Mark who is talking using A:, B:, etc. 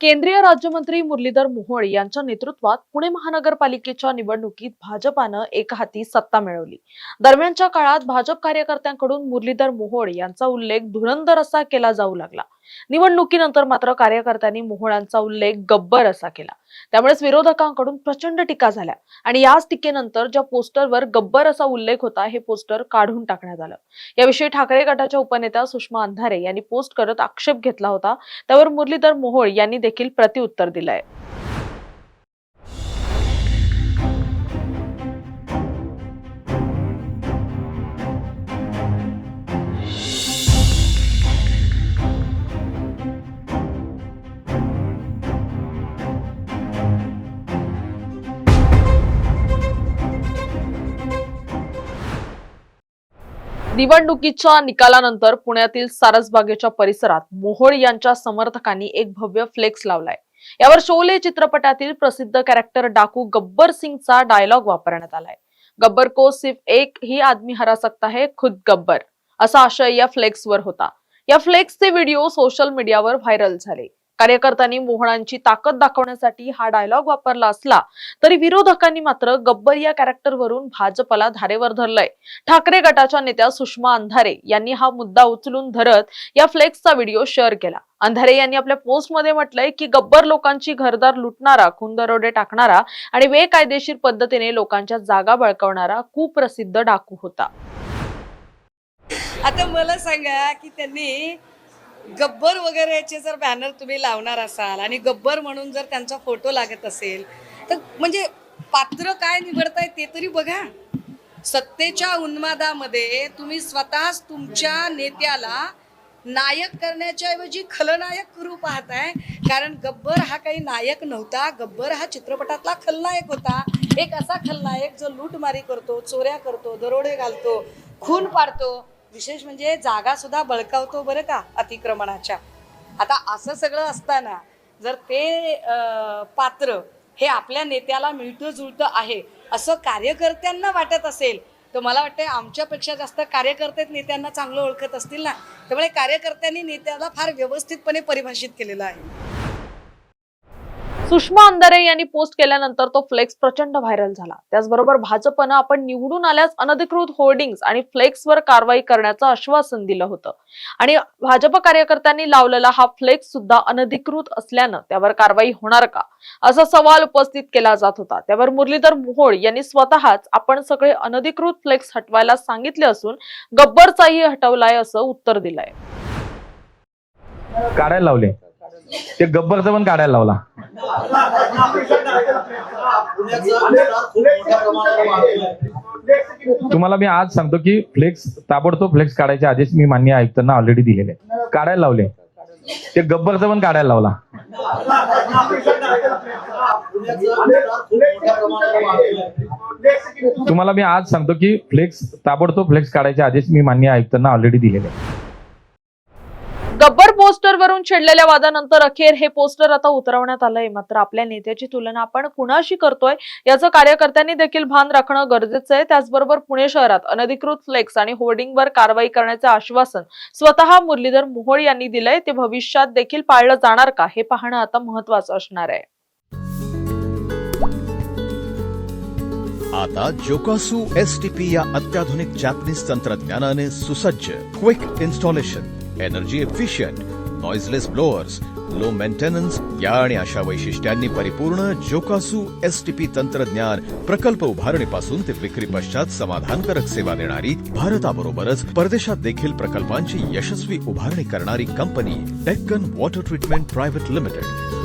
A: केंद्रीय राज्यमंत्री मुरलीधर मोहोळ यांच्या नेतृत्वात पुणे महानगरपालिकेच्या निवडणुकीत भाजपानं एकहाती सत्ता मिळवली। दरम्यानच्या काळात भाजप कार्यकर्त्यांकडून मुरलीधर मोहोळ यांचा उल्लेख धुरंधर असा केला जाऊ लागला। निवडणुकीनंतर मात्र कार्यकर्त्यांनी मोहोळांचा उल्लेख गब्बर असा केला। त्यामुळेच विरोधकांकडून प्रचंड टीका झाल्या आणि याच टीकेनंतर ज्या पोस्टरवर गब्बर असा उल्लेख होता हे पोस्टर काढून टाकण्यात आलं। याविषयी ठाकरे गटाच्या उपनेत्या सुषमा अंधारे यांनी पोस्ट करत आक्षेप घेतला होता। त्यावर मुरलीधर मोहोळ यांनी देखील प्रत्युत्तर दिलंय। निवडणुकीच्या निकालानंतर पुण्यातील सारसबागेच्या परिसरात मोहोळ यांच्या समर्थकांनी एक भव्य फ्लेक्स लावलाय। यावर शोले चित्रपटातील प्रसिद्ध कॅरेक्टर डाकू गब्बर सिंगचा डायलॉग वापरण्यात आलाय। गब्बर को सिर्फ एक ही आदमी हरा सकता है, खुद गब्बर, असा आशय या फ्लेक्सवर होता। या फ्लेक्सचे व्हिडिओ सोशल मीडियावर व्हायरल झाले। कार्यकर्त्यांनी मोहोळांची ताकद दाखवण्यासाठी हा डायलॉग वापरला असला तरी विरोधकांनी मात्र गब्बर या कॅरेक्टरवरून भाजपला धारेवर धरलंय। ठाकरे गटाच्या नेत्या सुषमा अंधारे यांनी हा मुद्दा उचलून धरत या फ्लेक्सचा व्हिडिओ शेअर केला। अंधारे यांनी आपल्या पोस्टमध्ये म्हटलंय की गब्बर लोकांची घरदार लुटणारा, खून दरोडे टाकणारा आणि बेकायदेशीर पद्धतीने लोकांच्या जागा बळकावणारा कुप्रसिद्ध डाकू होता।
B: आता मला सांगा की त्यांनी गब्बर वगैरेचे जर बॅनर तुम्ही लावणार असाल आणि गब्बर म्हणून जर त्यांचा फोटो लागत असेल तर म्हणजे पात्र काय निवडताय ते तरी बघा। सत्तेच्या उन्मादामध्ये तुम्ही स्वतःच तुमच्या नेत्याला नायक करण्याच्या ऐवजी खलनायक करू पाहताय। कारण गब्बर हा काही नायक नव्हता, गब्बर हा चित्रपटातला खलनायक होता। एक असा खलनायक जो लूटमारी करतो, चोऱ्या करतो, दरोडे घालतो, खून पाडतो, विशेष म्हणजे जागा सुद्धा बळकावतो बरं का अतिक्रमणाच्या। आता असं सगळं असताना जर ते पात्र हे आपल्या नेत्याला मिळतं जुळतं आहे असं कार्यकर्त्यांना वाटत असेल तर मला वाटतं आमच्यापेक्षा जास्त कार्यकर्ते नेत्यांना चांगलं ओळखत असतील ना। त्यामुळे कार्यकर्त्यांनी नेत्याला फार व्यवस्थितपणे परिभाषित केलेलं आहे।
A: सुषमा अंधारे यांनी पोस्ट केल्यानंतर तो फ्लेक्स प्रचंड व्हायरल झाला। त्याचबरोबर भाजपनं आपण निवडून आल्यास अनधिकृत होर्डिंग्स आणि फ्लेक्सवर कारवाई करण्याचं आश्वासन दिलं होतं आणि भाजप कार्यकर्त्यांनी लावलेला हा फ्लेक्स सुद्धा अनधिकृत असल्यानं त्यावर कारवाई होणार का असा सवाल उपस्थित केला जात होता। त्यावर मुरलीधर मोहोळ यांनी स्वतःच आपण सगळे अनधिकृत फ्लेक्स हटवायला सांगितले असून गब्बरचाही हटवलाय असं उत्तर दिलंय।
C: काढायला लावले ते गब्बरचं पण काढायला लावला। तुम्हाला मी आज सांगतो की फ्लेक्स ताबडतोब फ्लेक्स काढायचे आदेश मी माननीय आयुक्तांना ऑलरेडी दिलेले। काढायला लावले ते गब्बरचं पण काढायला लावला। तुम्हाला मी आज सांगतो की फ्लेक्स ताबडतोब फ्लेक्स काढायचे आदेश मी माननीय आयुक्तांना ऑलरेडी दिलेले।
A: गब्बर पोस्टर वरून छेडलेल्या वादानंतर अखेर हे पोस्टर आता उतरवण्यात आलंय। मात्र आपल्या नेत्याची तुलना आपण कुणाशी करतोय याचं कार्यकर्त्यांनी देखील भान राखणं गरजेचं आहे। त्याचबरोबर पुणे शहरात अनधिकृत फ्लेक्स आणि होर्डिंगवर कारवाई करण्याचे आश्वासन स्वतः मुरलीधर मोहोळ यांनी दिलंय। ते भविष्यात देखील पाळलं जाणार का हे पाहणं आता महत्त्वाचं असणार आहे।
D: आता जोकासू STP या अत्याधुनिक जॅपनीज तंत्रज्ञानाने सुसज्ज quick installation, energy efficient, noiseless blowers, low maintenance या आणि अशा वैशिष्ट्यांनी परिपूर्ण जोकासू STP तंत्रज्ञान प्रकल्प उभारणीपासून ते विक्री पश्चात समाधानकारक सेवा देणारी, भारताबरोबरच परदेशात देखील प्रकल्पांची यशस्वी उभारणी करणारी company Deccan water treatment private limited.